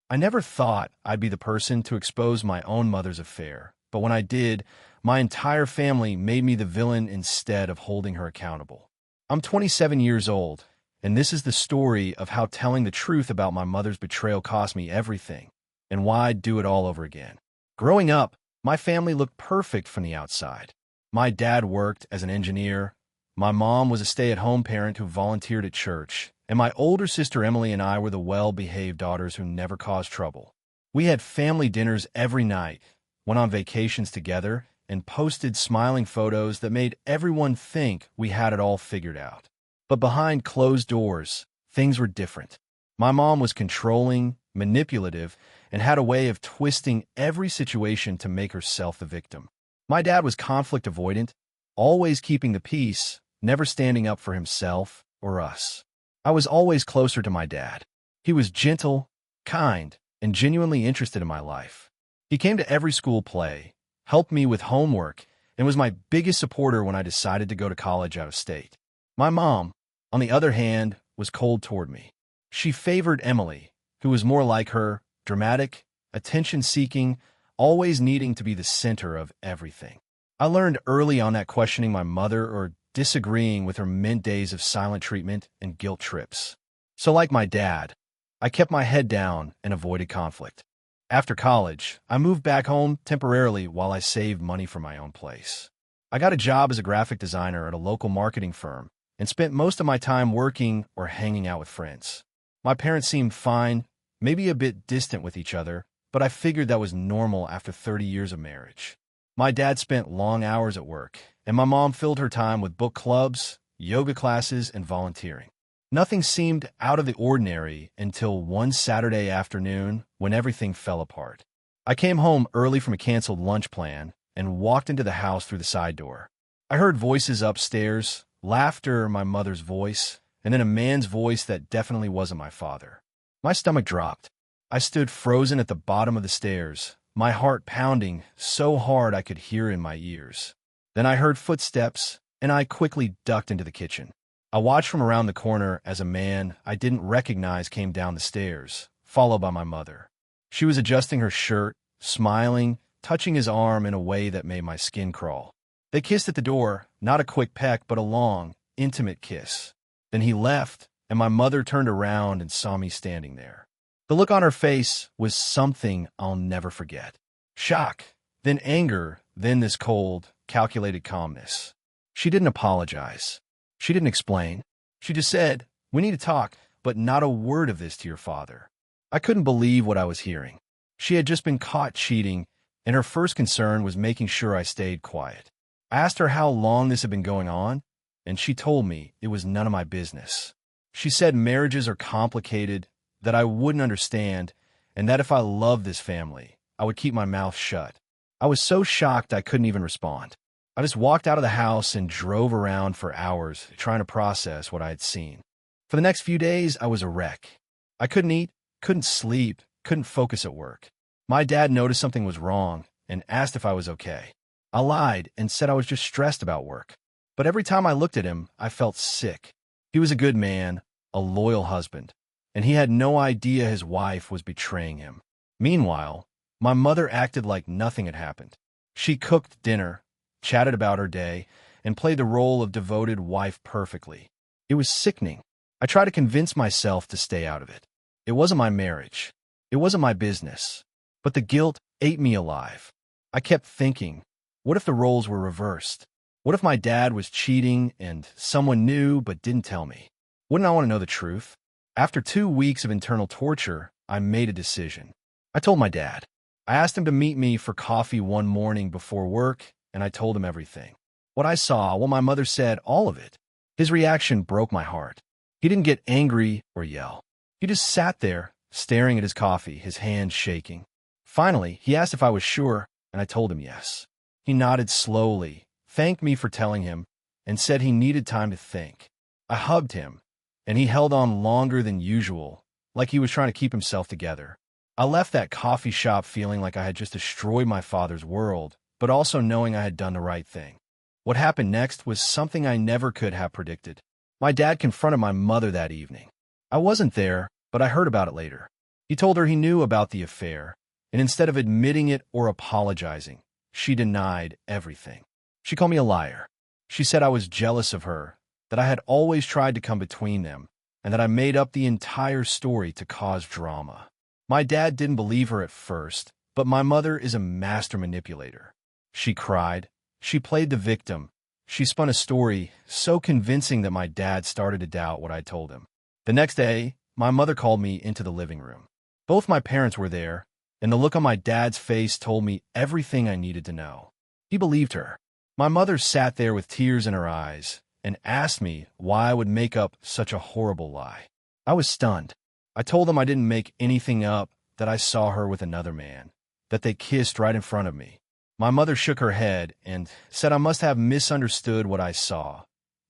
I never thought I'd be the person to expose my own mother's affair, but when I did, my entire family made me the villain instead of holding her accountable. I'm 27 years old, and this is the story of how telling the truth about my mother's betrayal cost me everything, and why I'd do it all over again. Growing up, my family looked perfect from the outside. My dad worked as an engineer, my mom was a stay-at-home parent who volunteered at church, and my older sister Emily and I were the well-behaved daughters who never caused trouble. We had family dinners every night, went on vacations together, and posted smiling photos that made everyone think we had it all figured out. But behind closed doors, things were different. My mom was controlling, manipulative, and had a way of twisting every situation to make herself the victim. My dad was conflict avoidant, always keeping the peace, never standing up for himself or us. I was always closer to my dad. He was gentle, kind, and genuinely interested in my life. He came to every school play, helped me with homework, and was my biggest supporter when I decided to go to college out of state. My mom, on the other hand, was cold toward me. She favored Emily, who was more like her, dramatic, attention-seeking, always needing to be the center of everything. I learned early on that questioning my mother or disagreeing with her meant days of silent treatment and guilt trips. So like my dad, I kept my head down and avoided conflict. After college, I moved back home temporarily while I saved money for my own place. I got a job as a graphic designer at a local marketing firm and spent most of my time working or hanging out with friends. My parents seemed fine, maybe a bit distant with each other, but I figured that was normal after 30 years of marriage. My dad spent long hours at work, and my mom filled her time with book clubs, yoga classes, and volunteering. Nothing seemed out of the ordinary until one Saturday afternoon when everything fell apart. I came home early from a canceled lunch plan and walked into the house through the side door. I heard voices upstairs, laughter, my mother's voice, and then a man's voice that definitely wasn't my father. My stomach dropped. I stood frozen at the bottom of the stairs, my heart pounding so hard I could hear in my ears. Then I heard footsteps, and I quickly ducked into the kitchen. I watched from around the corner as a man I didn't recognize came down the stairs, followed by my mother. She was adjusting her shirt, smiling, touching his arm in a way that made my skin crawl. They kissed at the door, not a quick peck, but a long, intimate kiss. Then he left, and my mother turned around and saw me standing there. The look on her face was something I'll never forget. Shock, then anger, then this cold, calculated calmness. She didn't apologize. She didn't explain. She just said, "We need to talk, but not a word of this to your father." I couldn't believe what I was hearing. She had just been caught cheating, and her first concern was making sure I stayed quiet. I asked her how long this had been going on, and she told me it was none of my business. She said marriages are complicated, that I wouldn't understand, and that if I loved this family, I would keep my mouth shut. I was so shocked I couldn't even respond. I just walked out of the house and drove around for hours trying to process what I had seen. For the next few days, I was a wreck. I couldn't eat, couldn't sleep, couldn't focus at work. My dad noticed something was wrong and asked if I was okay. I lied and said I was just stressed about work. But every time I looked at him, I felt sick. He was a good man, a loyal husband, and he had no idea his wife was betraying him. Meanwhile, my mother acted like nothing had happened. She cooked dinner, chatted about her day, and played the role of devoted wife perfectly. It was sickening. I tried to convince myself to stay out of it. It wasn't my marriage. It wasn't my business. But the guilt ate me alive. I kept thinking, what if the roles were reversed? What if my dad was cheating and someone knew but didn't tell me? Wouldn't I want to know the truth? After 2 weeks of internal torture, I made a decision. I told my dad. I asked him to meet me for coffee one morning before work, and I told him everything. What I saw, what my mother said, all of it. His reaction broke my heart. He didn't get angry or yell. He just sat there, staring at his coffee, his hands shaking. Finally, he asked if I was sure, and I told him yes. He nodded slowly, thanked me for telling him, and said he needed time to think. I hugged him, and he held on longer than usual, like he was trying to keep himself together. I left that coffee shop feeling like I had just destroyed my father's world, but also knowing I had done the right thing. What happened next was something I never could have predicted. My dad confronted my mother that evening. I wasn't there, but I heard about it later. He told her he knew about the affair, and instead of admitting it or apologizing, she denied everything. She called me a liar. She said I was jealous of her, that I had always tried to come between them, and that I made up the entire story to cause drama. My dad didn't believe her at first, but my mother is a master manipulator. She cried. She played the victim. She spun a story so convincing that my dad started to doubt what I told him. The next day, my mother called me into the living room. Both my parents were there, and the look on my dad's face told me everything I needed to know. He believed her. My mother sat there with tears in her eyes and asked me why I would make up such a horrible lie. I was stunned. I told them I didn't make anything up, that I saw her with another man, that they kissed right in front of me. My mother shook her head and said I must have misunderstood what I saw,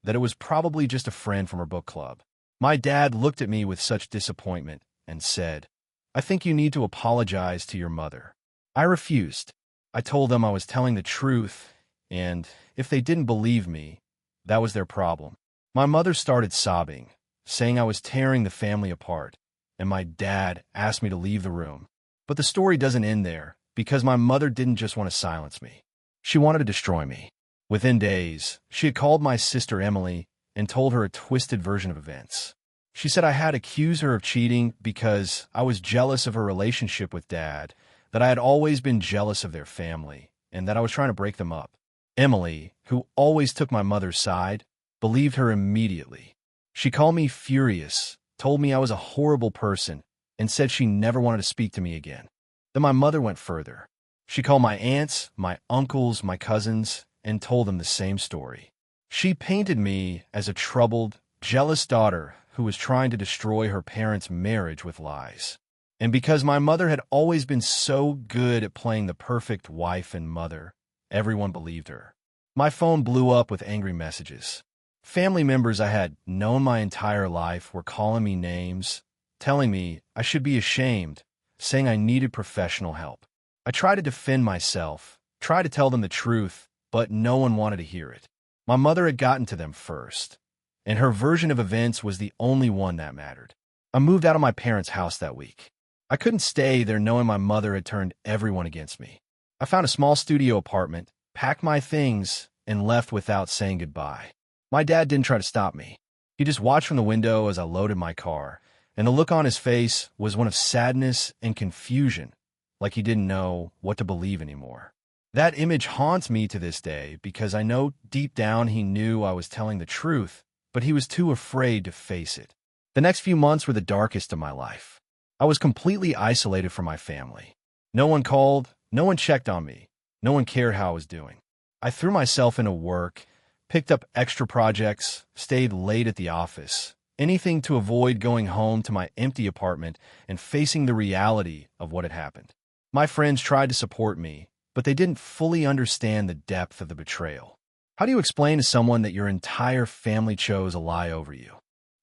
that it was probably just a friend from her book club. My dad looked at me with such disappointment and said, "I think you need to apologize to your mother." I refused. I told them I was telling the truth, and if they didn't believe me, that was their problem. My mother started sobbing, saying I was tearing the family apart, and my dad asked me to leave the room. But the story doesn't end there, because my mother didn't just want to silence me. She wanted to destroy me. Within days, she had called my sister Emily and told her a twisted version of events. She said I had accused her of cheating because I was jealous of her relationship with Dad, that I had always been jealous of their family, and that I was trying to break them up. Emily, who always took my mother's side, believed her immediately. She called me furious, told me I was a horrible person, and said she never wanted to speak to me again. Then my mother went further. She called my aunts, my uncles, my cousins, and told them the same story. She painted me as a troubled, jealous daughter who was trying to destroy her parents' marriage with lies. And because my mother had always been so good at playing the perfect wife and mother, everyone believed her. My phone blew up with angry messages. Family members I had known my entire life were calling me names, telling me I should be ashamed, saying I needed professional help. I tried to defend myself, tried to tell them the truth, but no one wanted to hear it. My mother had gotten to them first, and her version of events was the only one that mattered. I moved out of my parents' house that week. I couldn't stay there knowing my mother had turned everyone against me. I found a small studio apartment, packed my things, and left without saying goodbye. My dad didn't try to stop me. He just watched from the window as I loaded my car, and the look on his face was one of sadness and confusion, like he didn't know what to believe anymore. That image haunts me to this day because I know deep down he knew I was telling the truth, but he was too afraid to face it. The next few months were the darkest of my life. I was completely isolated from my family. No one called, no one checked on me, no one cared how I was doing. I threw myself into work, picked up extra projects, stayed late at the office, anything to avoid going home to my empty apartment and facing the reality of what had happened. My friends tried to support me, but they didn't fully understand the depth of the betrayal. How do you explain to someone that your entire family chose a lie over you?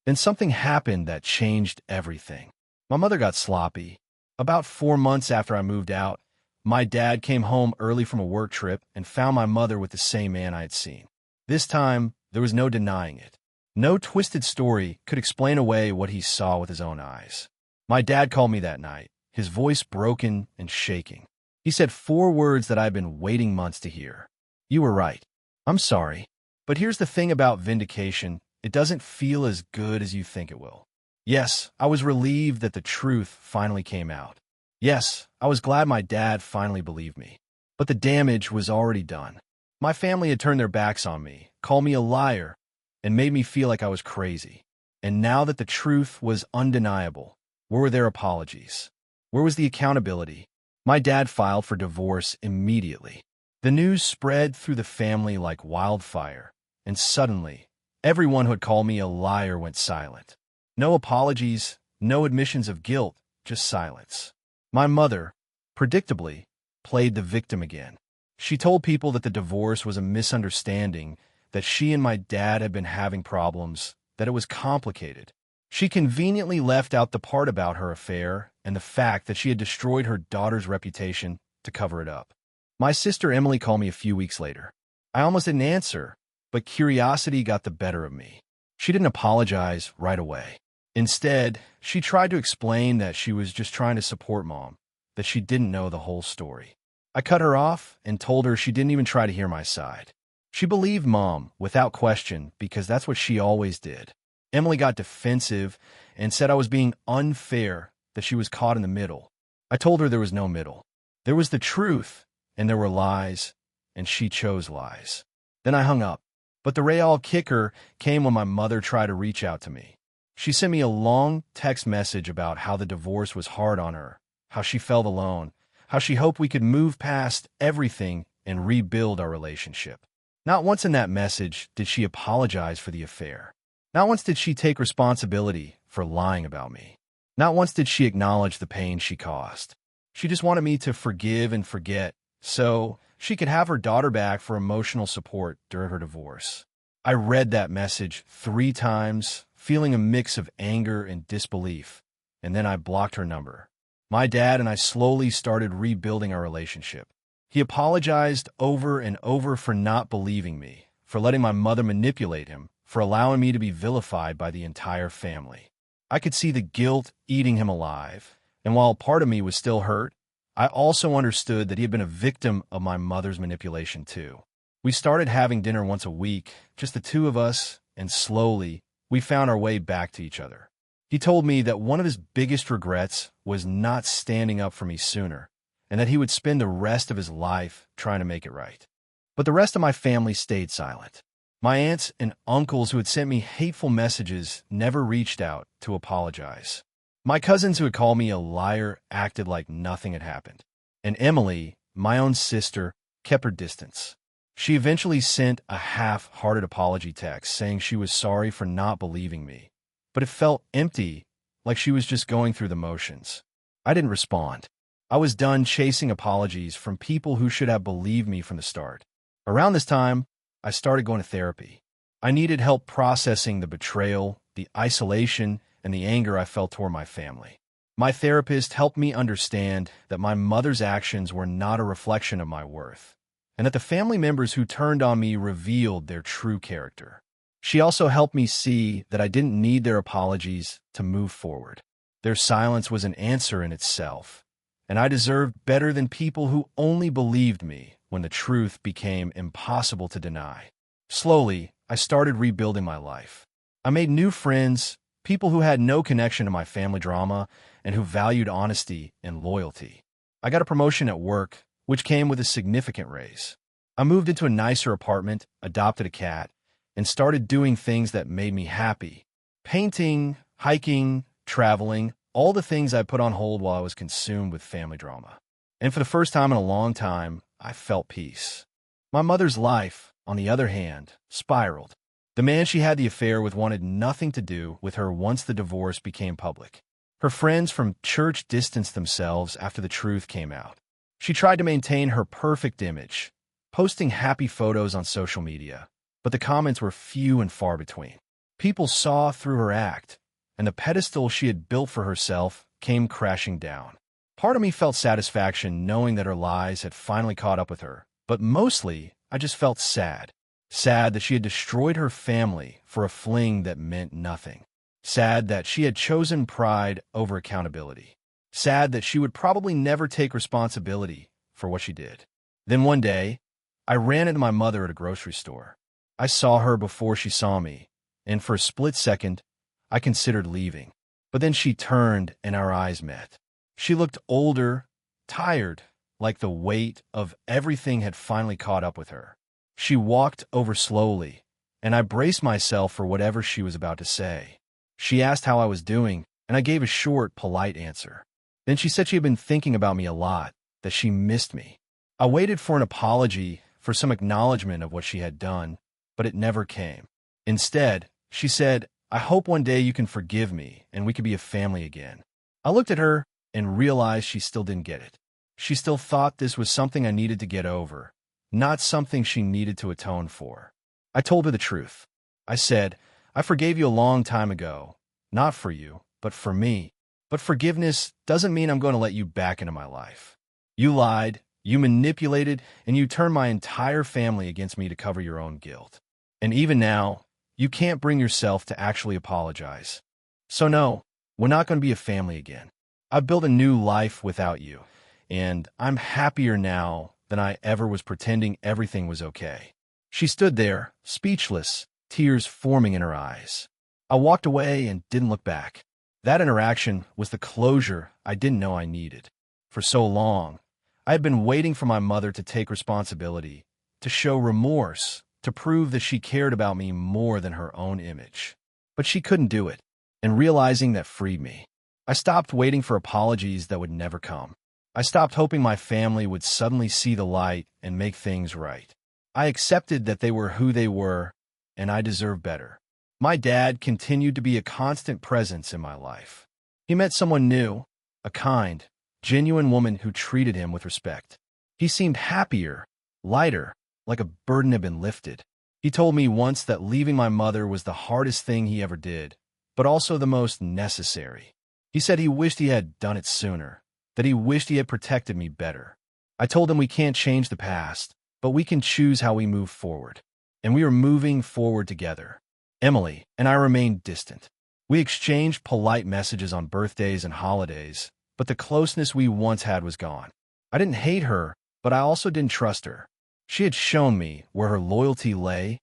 Then something happened that changed everything. My mother got sloppy. About 4 months after I moved out, my dad came home early from a work trip and found my mother with the same man I had seen. This time, there was no denying it. No twisted story could explain away what he saw with his own eyes. My dad called me that night, his voice broken and shaking. He said 4 words that I'd been waiting months to hear. "You were right. I'm sorry. But here's the thing about vindication. It doesn't feel as good as you think it will." Yes, I was relieved that the truth finally came out. Yes, I was glad my dad finally believed me. But the damage was already done. My family had turned their backs on me, called me a liar, and made me feel like I was crazy. And now that the truth was undeniable, where were their apologies? Where was the accountability? My dad filed for divorce immediately. The news spread through the family like wildfire, and suddenly, everyone who had called me a liar went silent. No apologies, no admissions of guilt, just silence. My mother, predictably, played the victim again. She told people that the divorce was a misunderstanding, that she and my dad had been having problems, that it was complicated. She conveniently left out the part about her affair and the fact that she had destroyed her daughter's reputation to cover it up. My sister Emily called me a few weeks later. I almost didn't answer, but curiosity got the better of me. She didn't apologize right away. Instead, she tried to explain that she was just trying to support Mom, that she didn't know the whole story. I cut her off and told her she didn't even try to hear my side. She believed Mom without question because that's what she always did. Emily got defensive and said I was being unfair, that she was caught in the middle. I told her there was no middle. There was the truth, and there were lies, and she chose lies. Then I hung up. But the real kicker came when my mother tried to reach out to me. She sent me a long text message about how the divorce was hard on her, how she felt alone, how she hoped we could move past everything and rebuild our relationship. Not once in that message did she apologize for the affair. Not once did she take responsibility for lying about me. Not once did she acknowledge the pain she caused. She just wanted me to forgive and forget so she could have her daughter back for emotional support during her divorce. I read that message 3 times, feeling a mix of anger and disbelief, and then I blocked her number. My dad and I slowly started rebuilding our relationship. He apologized over and over for not believing me, for letting my mother manipulate him, for allowing me to be vilified by the entire family. I could see the guilt eating him alive, and while part of me was still hurt, I also understood that he had been a victim of my mother's manipulation too. We started having dinner once a week, just the 2 of us, and slowly, we found our way back to each other. He told me that one of his biggest regrets was not standing up for me sooner, and that he would spend the rest of his life trying to make it right. But the rest of my family stayed silent. My aunts and uncles who had sent me hateful messages never reached out to apologize. My cousins who had called me a liar acted like nothing had happened. And Emily, my own sister, kept her distance. She eventually sent a half-hearted apology text saying she was sorry for not believing me, but it felt empty, like she was just going through the motions. I didn't respond. I was done chasing apologies from people who should have believed me from the start. Around this time, I started going to therapy. I needed help processing the betrayal, the isolation, and the anger I felt toward my family. My therapist helped me understand that my mother's actions were not a reflection of my worth, and that the family members who turned on me revealed their true character. She also helped me see that I didn't need their apologies to move forward. Their silence was an answer in itself, and I deserved better than people who only believed me when the truth became impossible to deny. Slowly, I started rebuilding my life. I made new friends, people who had no connection to my family drama and who valued honesty and loyalty. I got a promotion at work, which came with a significant raise. I moved into a nicer apartment, adopted a cat, and started doing things that made me happy. Painting, hiking, traveling, all the things I put on hold while I was consumed with family drama. And for the first time in a long time, I felt peace. My mother's life, on the other hand, spiraled. The man she had the affair with wanted nothing to do with her once the divorce became public. Her friends from church distanced themselves after the truth came out. She tried to maintain her perfect image, posting happy photos on social media, but the comments were few and far between. People saw through her act, and the pedestal she had built for herself came crashing down. Part of me felt satisfaction knowing that her lies had finally caught up with her, but mostly I just felt sad. Sad that she had destroyed her family for a fling that meant nothing. Sad that she had chosen pride over accountability. Sad that she would probably never take responsibility for what she did. Then one day, I ran into my mother at a grocery store. I saw her before she saw me, and for a split second, I considered leaving. But then she turned and our eyes met. She looked older, tired, like the weight of everything had finally caught up with her. She walked over slowly, and I braced myself for whatever she was about to say. She asked how I was doing, and I gave a short, polite answer. Then she said she had been thinking about me a lot, that she missed me. I waited for an apology, for some acknowledgement of what she had done, but it never came. Instead, she said, "I hope one day you can forgive me and we can be a family again." I looked at her and realized she still didn't get it. She still thought this was something I needed to get over, not something she needed to atone for. I told her the truth. I said, "I forgave you a long time ago, not for you, but for me. But forgiveness doesn't mean I'm going to let you back into my life. You lied, you manipulated, and you turned my entire family against me to cover your own guilt. And even now, you can't bring yourself to actually apologize. So no, we're not going to be a family again. I've built a new life without you, and I'm happier now than I ever was pretending everything was okay." She stood there, speechless, tears forming in her eyes. I walked away and didn't look back. That interaction was the closure I didn't know I needed. For so long, I had been waiting for my mother to take responsibility, to show remorse, to prove that she cared about me more than her own image. But she couldn't do it, and realizing that freed me. I stopped waiting for apologies that would never come. I stopped hoping my family would suddenly see the light and make things right. I accepted that they were who they were, and I deserve better. My dad continued to be a constant presence in my life. He met someone new, a kind, genuine woman who treated him with respect. He seemed happier, lighter, like a burden had been lifted. He told me once that leaving my mother was the hardest thing he ever did, but also the most necessary. He said he wished he had done it sooner, that he wished he had protected me better. I told him we can't change the past, but we can choose how we move forward. And we are moving forward together. Emily and I remained distant. We exchanged polite messages on birthdays and holidays, but the closeness we once had was gone. I didn't hate her, but I also didn't trust her. She had shown me where her loyalty lay,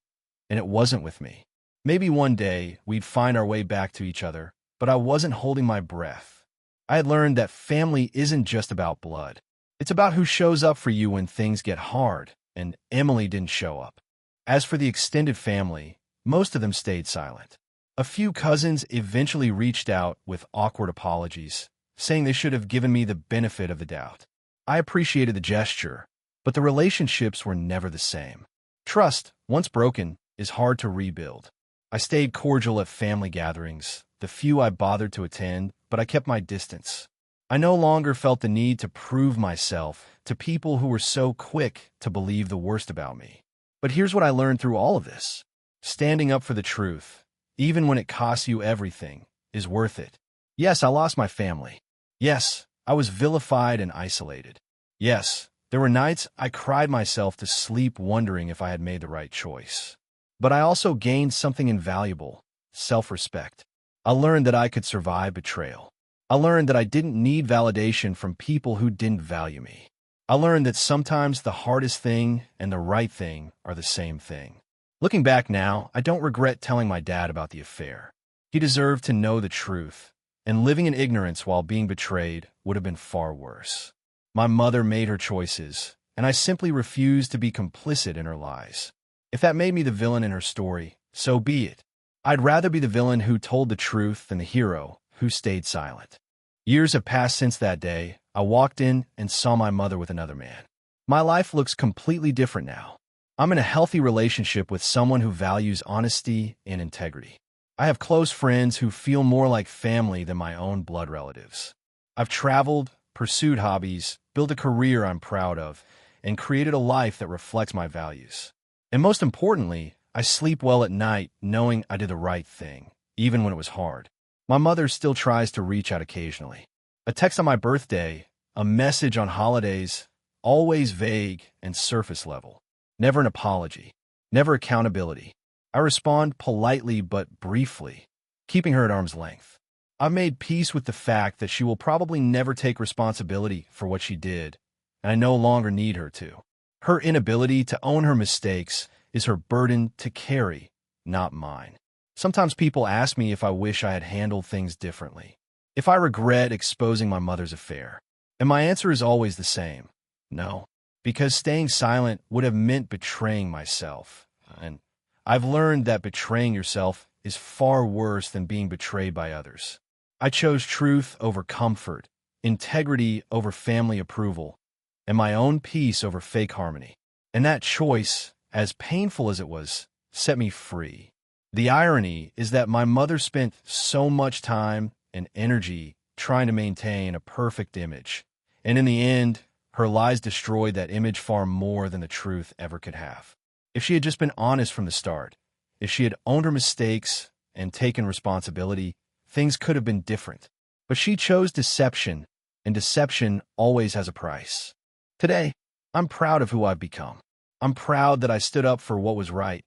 and it wasn't with me. Maybe one day we'd find our way back to each other, but I wasn't holding my breath. I had learned that family isn't just about blood. It's about who shows up for you when things get hard, and Emily didn't show up. As for the extended family, most of them stayed silent. A few cousins eventually reached out with awkward apologies, saying they should have given me the benefit of the doubt. I appreciated the gesture, but the relationships were never the same. Trust, once broken, is hard to rebuild. I stayed cordial at family gatherings, the few I bothered to attend, but I kept my distance. I no longer felt the need to prove myself to people who were so quick to believe the worst about me. But here's what I learned through all of this. Standing up for the truth, even when it costs you everything, is worth it. Yes, I lost my family. Yes, I was vilified and isolated. Yes, there were nights I cried myself to sleep wondering if I had made the right choice. But I also gained something invaluable, self-respect. I learned that I could survive betrayal. I learned that I didn't need validation from people who didn't value me. I learned that sometimes the hardest thing and the right thing are the same thing. Looking back now, I don't regret telling my dad about the affair. He deserved to know the truth, and living in ignorance while being betrayed would have been far worse. My mother made her choices, and I simply refused to be complicit in her lies. If that made me the villain in her story, so be it. I'd rather be the villain who told the truth than the hero who stayed silent. Years have passed since that day. I walked in and saw my mother with another man. My life looks completely different now. I'm in a healthy relationship with someone who values honesty and integrity. I have close friends who feel more like family than my own blood relatives. I've traveled, pursued hobbies, built a career I'm proud of, and created a life that reflects my values. And most importantly, I sleep well at night knowing I did the right thing, even when it was hard. My mother still tries to reach out occasionally. A text on my birthday, a message on holidays, always vague and surface level. Never an apology, never accountability. I respond politely but briefly, keeping her at arm's length. I've made peace with the fact that she will probably never take responsibility for what she did, and I no longer need her to. Her inability to own her mistakes is her burden to carry, not mine. Sometimes people ask me if I wish I had handled things differently, if I regret exposing my mother's affair. And my answer is always the same: no, because staying silent would have meant betraying myself. And I've learned that betraying yourself is far worse than being betrayed by others. I chose truth over comfort, integrity over family approval, and my own peace over fake harmony. And that choice, as painful as it was, set me free. The irony is that my mother spent so much time and energy trying to maintain a perfect image, and in the end, her lies destroyed that image far more than the truth ever could have. If she had just been honest from the start, if she had owned her mistakes and taken responsibility, things could have been different. But she chose deception, and deception always has a price. Today, I'm proud of who I've become. I'm proud that I stood up for what was right,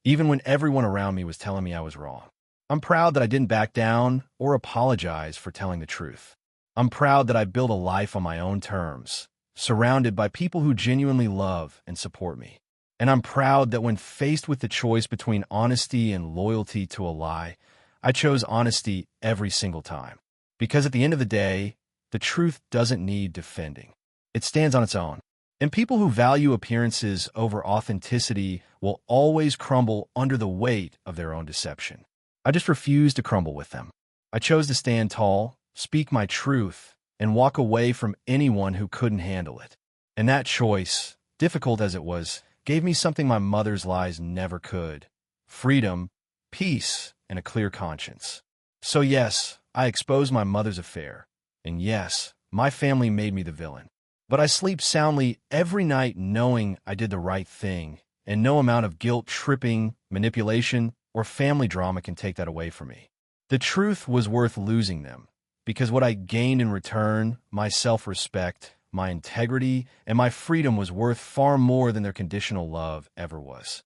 even when everyone around me was telling me I was wrong. I'm proud that I didn't back down or apologize for telling the truth. I'm proud that I built a life on my own terms, surrounded by people who genuinely love and support me. And I'm proud that when faced with the choice between honesty and loyalty to a lie, I chose honesty every single time. Because at the end of the day, the truth doesn't need defending. It stands on its own. And people who value appearances over authenticity will always crumble under the weight of their own deception. I just refused to crumble with them. I chose to stand tall, speak my truth, and walk away from anyone who couldn't handle it. And that choice, difficult as it was, gave me something my mother's lies never could: freedom, peace, and a clear conscience. So yes, I exposed my mother's affair. And yes, my family made me the villain. But I sleep soundly every night knowing I did the right thing, and no amount of guilt tripping, manipulation, or family drama can take that away from me. The truth was worth losing them, because what I gained in return, my self-respect, my integrity, and my freedom was worth far more than their conditional love ever was.